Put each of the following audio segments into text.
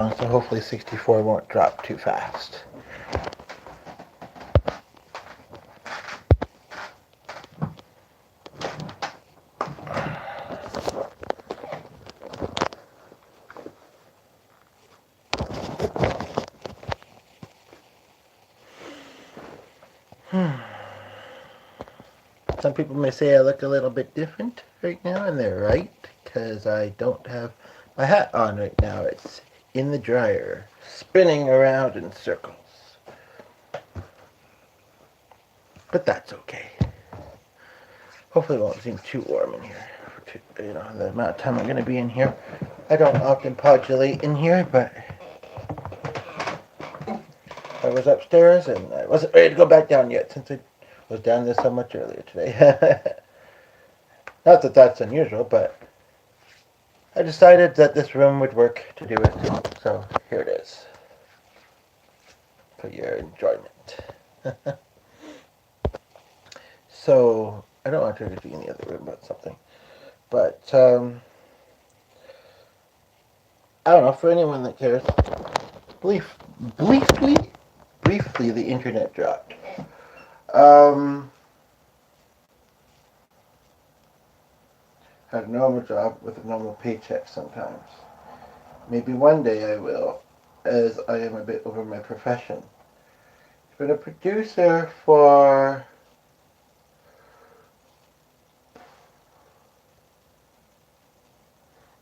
So hopefully 64 won't drop too fast. Some people may say I look a little bit different right now, and they're right, because I don't have my hat on right now. It's in the dryer, spinning around in circles. But that's okay. Hopefully it won't seem too warm in here. The amount of time I'm going to be in here. I don't often podulate in here, but I was upstairs and I wasn't ready to go back down yet since I was down there so much earlier today. Not that that's unusual, but I decided that this room would work to do it. So here it is for your enjoyment. So I don't want to be in the other room about something, but I don't know, for anyone that cares, brief, briefly, briefly, the internet dropped. Um, had a normal job with a normal paycheck sometimes. Maybe one day I will, as I am a bit over my profession. Been a producer for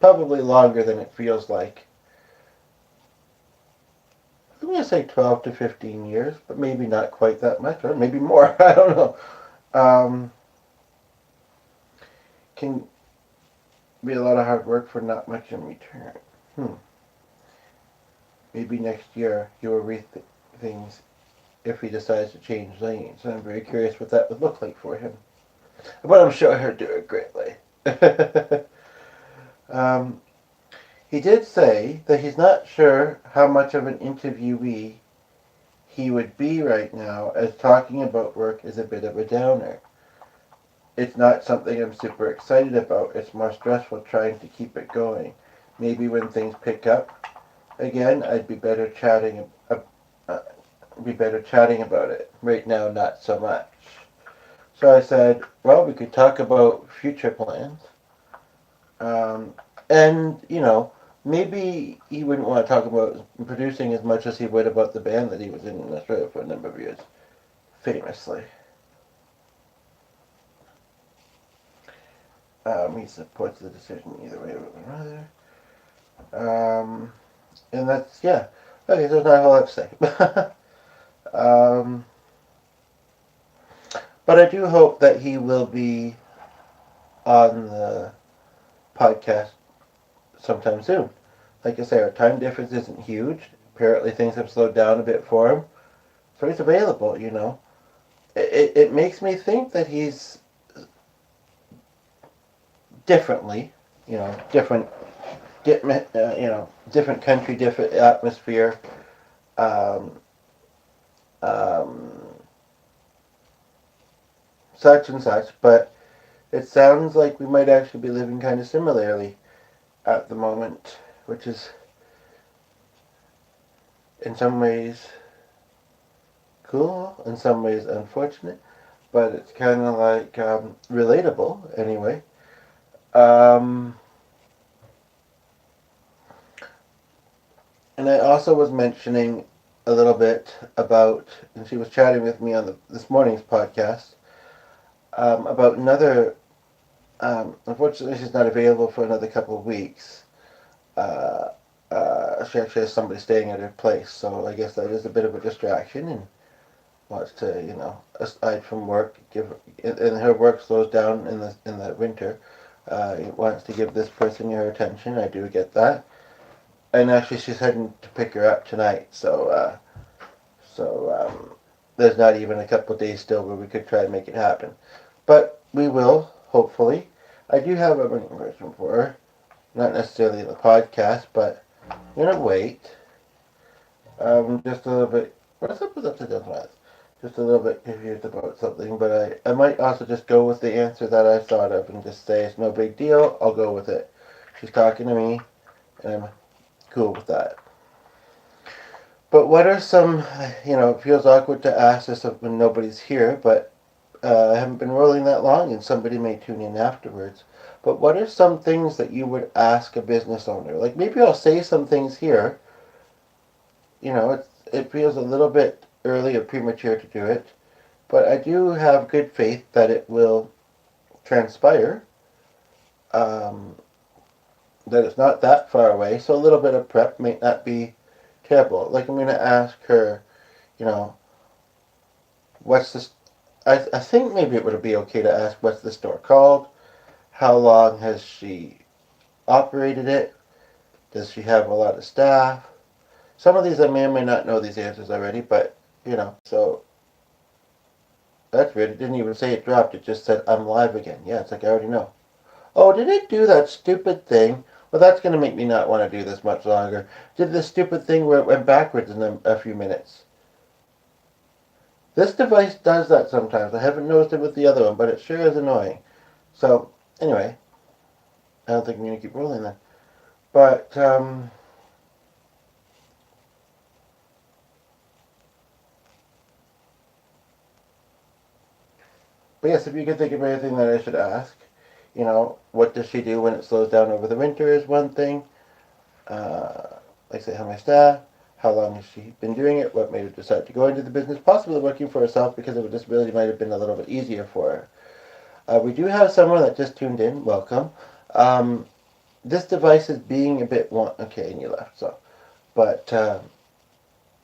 probably longer than it feels like. I'm going to say 12 to 15 years, but maybe not quite that much, or maybe more. I don't know. Um, can be a lot of hard work for not much in return. Maybe next year he will rethink things if he decides to change lanes. And I'm very curious what that would look like for him. But I'm sure he'll do it greatly. um, he did say that he's not sure how much of an interviewee he would be right now, as talking about work is a bit of a downer. It's not something I'm super excited about. It's more stressful trying to keep it going. Maybe when things pick up again, I'd be better chatting. Be better chatting about it. Right now, not so much. So I said, well, we could talk about future plans. Um, and, maybe he wouldn't want to talk about producing as much as he would about the band that he was in Australia for a number of years, famously. He supports the decision either way or another. And that's, yeah. Okay, so that's not a whole lot to say. um, but I do hope that he will be on the podcast sometime soon. Like I say, our time difference isn't huge. Apparently things have slowed down a bit for him. So he's available. It makes me think that he's differently, different, different country, different atmosphere, um, um, such and such, but it sounds like we might actually be living kind of similarly at the moment, which is in some ways cool, in some ways unfortunate, but it's kind of like relatable anyway. Um, and I also was mentioning a little bit about, and she was chatting with me on this morning's podcast about another. Unfortunately, she's not available for another couple of weeks. Uh, she actually has somebody staying at her place, so I guess that is a bit of a distraction, and wants to, aside from work, and her work slows down in the winter. Wants to give this person her attention. I do get that, and actually, she's heading to pick her up tonight. So there's not even a couple of days still where we could try and make it happen, but we will hopefully. I do have a running question for her, not necessarily the podcast, but I'm gonna wait. Just a little bit. What's up with upside down eyes? Just a little bit confused about something, but I might also just go with the answer that I thought of and just say it's no big deal. I'll go with it. She's talking to me, and I'm cool with that. But what are some, it feels awkward to ask this when nobody's here, but I haven't been rolling that long and somebody may tune in afterwards. But what are some things that you would ask a business owner? Like maybe I'll say some things here. It feels a little bit early or premature to do it, but I do have good faith that it will transpire. Um, that it's not that far away, so a little bit of prep might not be terrible. Like I'm going to ask her, you know, what's this? I think maybe it would be okay to ask what's the store called? How long has she operated it? Does she have a lot of staff? Some of these I may or may not know these answers already, but so that's weird. It didn't even say it dropped. It just said I'm live again. Yeah, it's like I already know. Oh, did it do that stupid thing? Well, that's going to make me not want to do this much longer. Did this stupid thing where it went backwards in a few minutes. This device does that sometimes. I haven't noticed it with the other one, but it sure is annoying. So, anyway, I don't think I'm going to keep rolling then. But, yes, if you could think of anything that I should ask, what does she do when it slows down over the winter is one thing. Like I say, how my staff, how long has she been doing it, what made her decide to go into the business, possibly working for herself because of a disability might have been a little bit easier for her. We do have someone that just tuned in. Welcome. Um, this device is being a bit okay, and you left. So, but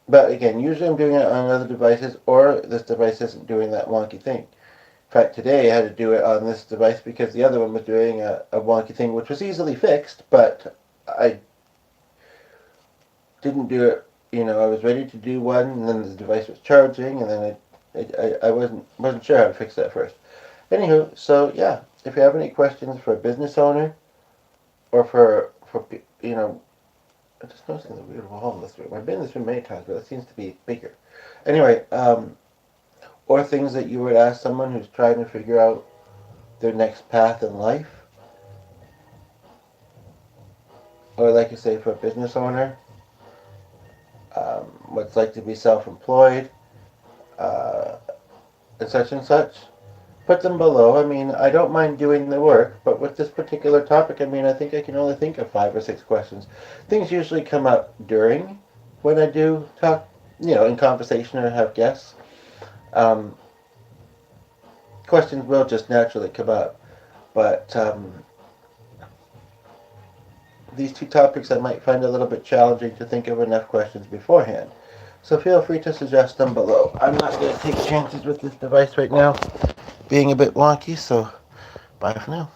but again, usually I'm doing it on other devices, or this device isn't doing that wonky thing. In fact, today I had to do it on this device because the other one was doing a wonky thing, which was easily fixed, but I didn't do it. I was ready to do one, and then the device was charging, and then I wasn't sure how to fix that first. Anywho, so yeah, if you have any questions for a business owner or for I just noticed there's a weird wall in this room. I've been in this room many times, but it seems to be bigger. Anyway, or things that you would ask someone who's trying to figure out their next path in life, or like you say, for a business owner, what it's like to be self-employed, uh, and such and such. Put them below. I mean, I don't mind doing the work, but with this particular topic, I mean, I think I can only think of 5 or 6 questions. Things usually come up during when I do talk, in conversation or have guests. Um, questions will just naturally come up, but these two topics I might find a little bit challenging to think of enough questions beforehand. So feel free to suggest them below. I'm not going to take chances with this device right now, being a bit wonky, so bye for now.